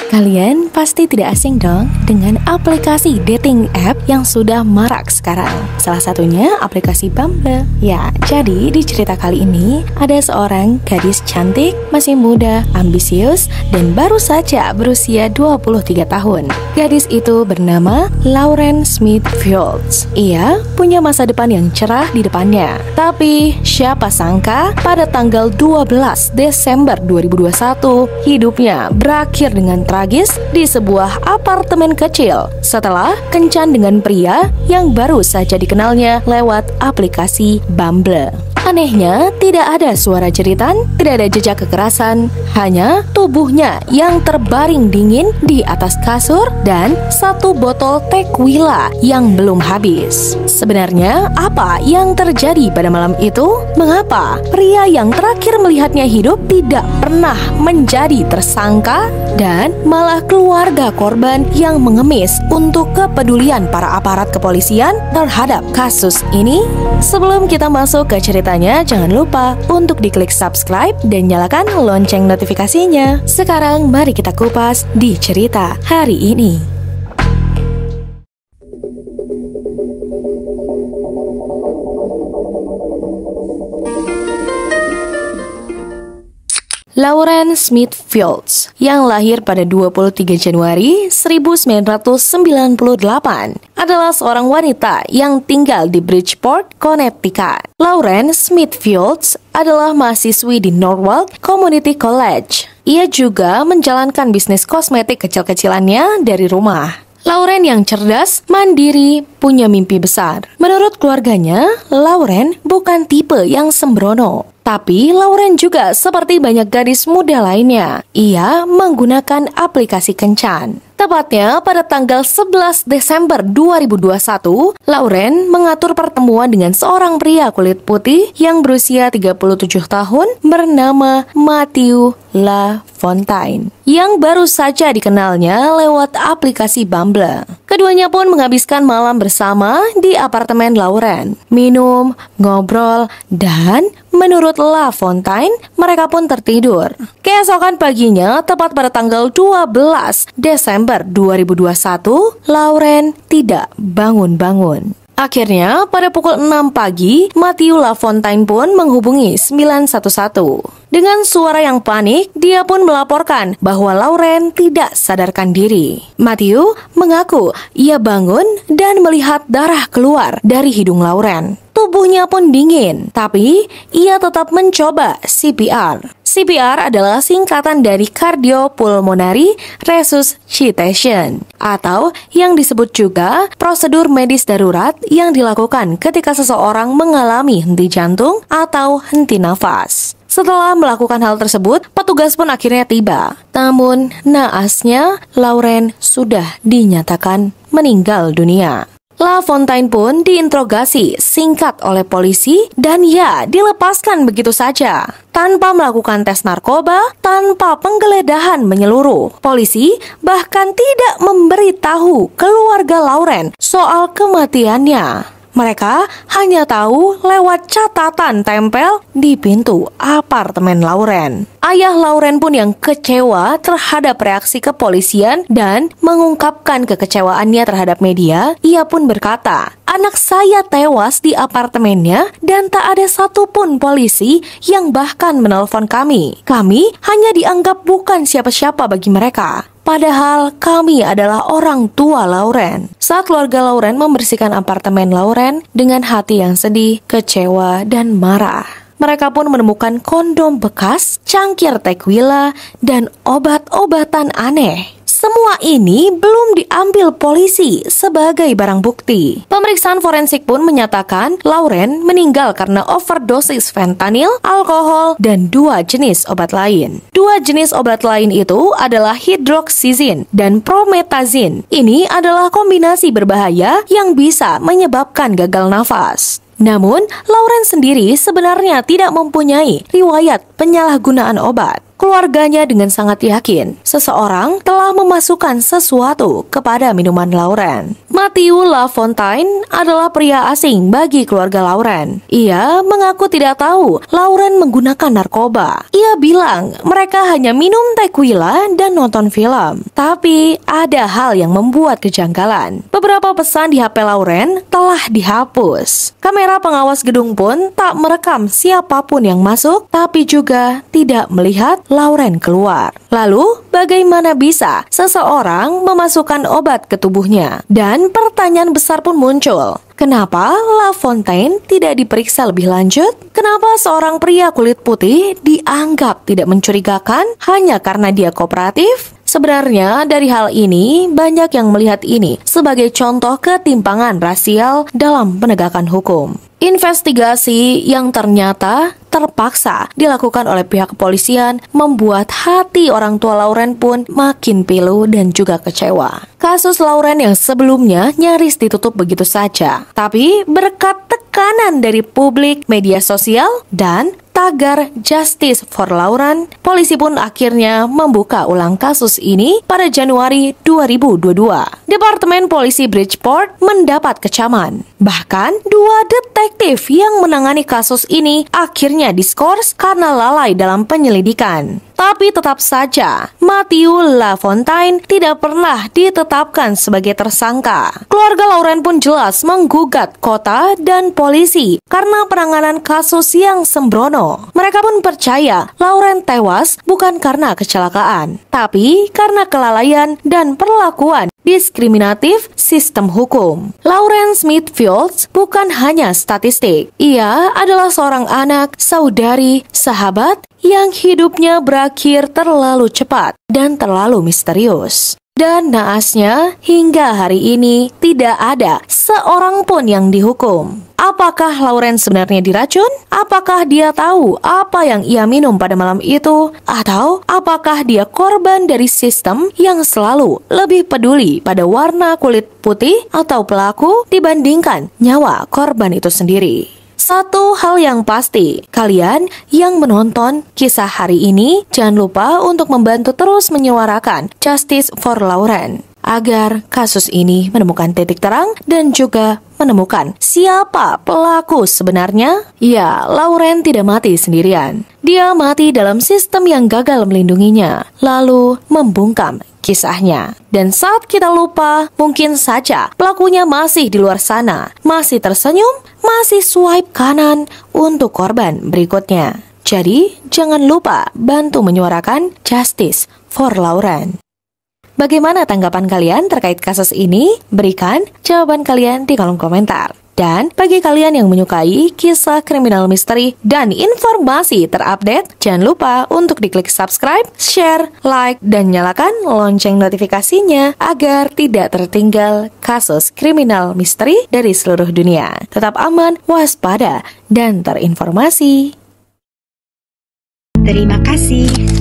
Kalian pasti tidak asing dong dengan aplikasi dating app yang sudah marak sekarang. Salah satunya aplikasi Bumble. Ya, jadi di cerita kali ini ada seorang gadis cantik, masih muda, ambisius, dan baru saja berusia 23 tahun. Gadis itu bernama Lauren Smith Fields. Ia punya masa depan yang cerah di depannya. Tapi siapa sangka pada tanggal 12 Desember 2021 hidupnya berakhir dengan tragis di sebuah apartemen kecil setelah kencan dengan pria yang baru saja dikenalnya lewat aplikasi Bumble. Anehnya, tidak ada suara jeritan, tidak ada jejak kekerasan, hanya tubuhnya yang terbaring dingin di atas kasur dan satu botol tequila yang belum habis. Sebenarnya, apa yang terjadi pada malam itu? Mengapa pria yang terakhir melihatnya hidup tidak pernah menjadi tersangka dan malah keluarga korban yang mengemis untuk kepedulian para aparat kepolisian terhadap kasus ini? Sebelum kita masuk ke ceritanya, jangan lupa untuk diklik subscribe dan nyalakan lonceng notifikasinya. Sekarang mari kita kupas di cerita hari ini. Lauren Smith Fields yang lahir pada 23 Januari 1998 adalah seorang wanita yang tinggal di Bridgeport, Connecticut. Lauren Smith Fields adalah mahasiswi di Norwalk Community College. Ia juga menjalankan bisnis kosmetik kecil-kecilannya dari rumah. Lauren yang cerdas, mandiri, punya mimpi besar. Menurut keluarganya, Lauren bukan tipe yang sembrono. Tapi Lauren juga seperti banyak gadis muda lainnya. Ia menggunakan aplikasi kencan. Tepatnya pada tanggal 11 Desember 2021, Lauren mengatur pertemuan dengan seorang pria kulit putih yang berusia 37 tahun bernama Matthew LaFontaine yang baru saja dikenalnya lewat aplikasi Bumble. Keduanya pun menghabiskan malam bersama di apartemen Lauren, minum, ngobrol, dan menurut LaFontaine, mereka pun tertidur. Keesokan paginya, tepat pada tanggal 12 Desember 2021, Lauren tidak bangun-bangun. Akhirnya, pada pukul 6 pagi, Matthew LaFontaine pun menghubungi 911. Dengan suara yang panik, dia pun melaporkan bahwa Lauren tidak sadarkan diri. Matthew mengaku ia bangun dan melihat darah keluar dari hidung Lauren. Tubuhnya pun dingin, tapi ia tetap mencoba CPR. CPR adalah singkatan dari Cardiopulmonary Resuscitation atau yang disebut juga prosedur medis darurat yang dilakukan ketika seseorang mengalami henti jantung atau henti nafas. Setelah melakukan hal tersebut, petugas pun akhirnya tiba. Namun, naasnya, Lauren sudah dinyatakan meninggal dunia. LaFontaine pun diinterogasi singkat oleh polisi dan ia dilepaskan begitu saja tanpa melakukan tes narkoba, tanpa penggeledahan menyeluruh. Polisi bahkan tidak memberitahu keluarga Lauren soal kematiannya. Mereka hanya tahu lewat catatan tempel di pintu apartemen Lauren. Ayah Lauren pun yang kecewa terhadap reaksi kepolisian dan mengungkapkan kekecewaannya terhadap media. Ia pun berkata, "Anak saya tewas di apartemennya dan tak ada satupun polisi yang bahkan menelpon kami. Kami hanya dianggap bukan siapa-siapa bagi mereka. Padahal kami adalah orang tua Lauren." Saat keluarga Lauren membersihkan apartemen Lauren dengan hati yang sedih, kecewa, dan marah, mereka pun menemukan kondom bekas, cangkir tequila, dan obat-obatan aneh. Semua ini belum diambil polisi sebagai barang bukti. Pemeriksaan forensik pun menyatakan Lauren meninggal karena overdosis fentanyl, alkohol, dan 2 jenis obat lain. 2 jenis obat lain itu adalah hidroksizin dan promethazine. Ini adalah kombinasi berbahaya yang bisa menyebabkan gagal nafas. Namun, Lauren sendiri sebenarnya tidak mempunyai riwayat penyalahgunaan obat. keluarganya dengan sangat yakin seseorang telah memasukkan sesuatu kepada minuman Lauren. Matthew LaFontaine adalah pria asing bagi keluarga Lauren. Ia mengaku tidak tahu Lauren menggunakan narkoba. Ia bilang mereka hanya minum tequila dan nonton film. Tapi ada hal yang membuat kejanggalan. Beberapa pesan di HP Lauren telah dihapus. Kamera pengawas gedung pun tak merekam siapapun yang masuk, tapi juga tidak melihat Lauren keluar. Lalu, bagaimana bisa seseorang memasukkan obat ke tubuhnya? Dan pertanyaan besar pun muncul. Kenapa LaFontaine tidak diperiksa lebih lanjut? Kenapa seorang pria kulit putih dianggap tidak mencurigakan hanya karena dia kooperatif? Sebenarnya dari hal ini, banyak yang melihat ini sebagai contoh ketimpangan rasial dalam penegakan hukum. Investigasi yang ternyata terpaksa dilakukan oleh pihak kepolisian membuat hati orang tua Lauren pun makin pilu dan juga kecewa. Kasus Lauren yang sebelumnya nyaris ditutup begitu saja, tapi berkat tekanan dari publik, media sosial, dan tagar Justice for Lauren, polisi pun akhirnya membuka ulang kasus ini pada Januari 2022. Departemen Polisi Bridgeport mendapat kecaman. Bahkan, 2 detektif yang menangani kasus ini akhirnya diskors karena lalai dalam penyelidikan. Tapi tetap saja, Matthew LaFontaine tidak pernah ditetapkan sebagai tersangka. Keluarga Lauren pun jelas menggugat kota dan polisi karena penanganan kasus yang sembrono. Mereka pun percaya Lauren tewas bukan karena kecelakaan, tapi karena kelalaian dan perlakuan diskriminatif sistem hukum. Lauren Smith Fields bukan hanya statistik. Ia adalah seorang anak, saudari, sahabat yang hidupnya berakhir terlalu cepat dan terlalu misterius. Dan naasnya, hingga hari ini tidak ada seorang pun yang dihukum. Apakah Lauren sebenarnya diracun? Apakah dia tahu apa yang ia minum pada malam itu? Atau apakah dia korban dari sistem yang selalu lebih peduli pada warna kulit putih atau pelaku dibandingkan nyawa korban itu sendiri? Satu hal yang pasti, kalian yang menonton kisah hari ini, jangan lupa untuk membantu terus menyuarakan Justice for Lauren agar kasus ini menemukan titik terang dan juga menemukan siapa pelaku sebenarnya. Ya, Lauren tidak mati sendirian. Dia mati dalam sistem yang gagal melindunginya, lalu membungkam kisahnya. Dan saat kita lupa, mungkin saja pelakunya masih di luar sana, masih tersenyum, masih swipe kanan untuk korban berikutnya. Jadi, jangan lupa bantu menyuarakan Justice for Lauren. Bagaimana tanggapan kalian terkait kasus ini? Berikan jawaban kalian di kolom komentar. Dan bagi kalian yang menyukai kisah kriminal misteri dan informasi terupdate, jangan lupa untuk diklik subscribe, share, like, dan nyalakan lonceng notifikasinya agar tidak tertinggal kasus kriminal misteri dari seluruh dunia. Tetap aman, waspada, dan terinformasi. Terima kasih.